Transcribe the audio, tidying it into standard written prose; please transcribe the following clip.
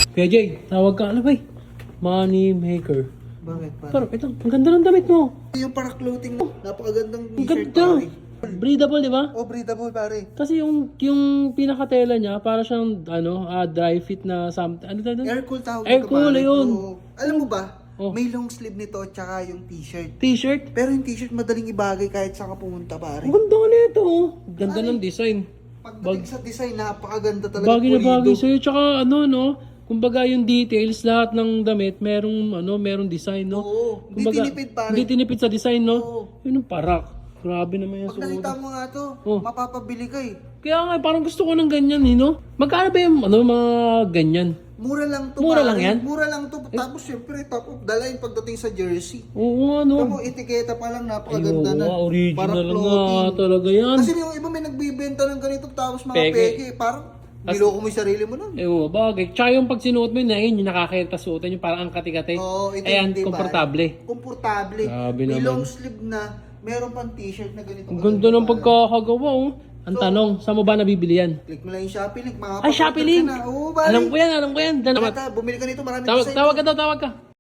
Kuya Jay, tawag ka. Ano ba eh? Money maker. Bakit pare? Pero ito, ang ganda ng damit mo. Yung para clothing mo. Napakagandang Ang t-shirt ganda. pare. Breathable, di ba? Oh, breathable pare. Kasi yung pinakatela niya, para siyang dry fit na something. Ano tawag doon? Air cool tawag Air ito, cool, pare. ayun. Oo. Alam mo ba, Oh. may long sleeve nito tsaka yung t-shirt. T-shirt. Pero yung t-shirt madaling ibagay kahit saan ka pumunta pare. Ang ganda nito. Oh. Ganda ng design. Pagdating sa design, napakaganda talaga. Bagay na bagay pulido. sa'yo. Tsaka kumbaga yung details, lahat ng damit, merong design, no? Oo. Hindi Kumbaga, tinipid pare. Hindi tinipid sa design, no? Oo. Yun yung parak. Grabe naman yung Pag nakita suot. mo nga to, Oh. mapapabili ka eh. Kaya nga, parang gusto ko ng ganyan, no? Magkano ba yung mga ganyan? Mura lang to Mura pare. lang yan? Mura lang to. Tapos syempre, top of the line pagdating sa jersey. Oo nga, no? Tamo, etiketa pa lang, Ay, napakaganda oo na. nga, original Para nga clothing. talaga yan. Kasi yung iba may nagbibenta ng ganito tapos mga Peke. peke. Parang niloko mo yung sarili mo nun. Eh, oo, bagay. Tsaka yung pag sinuot mo yun, ayun, yung nakakita-suotan yung parang ang kati-kati. Oo, ito Ayan, hindi ba? komportable. Komportable. Grabe May naman. long sleeve na, meron pang t-shirt na ganito. Ang ganda ng pagkakagawa, oh. Ang tanong, saan mo ba nabibili yan? Click mo lang yung Shopee link. Ay, Shopee link! Oo, bali. Alam ko yan. Diyan naman. Bumili ka nito, marami Tawag ka daw, tawag ka.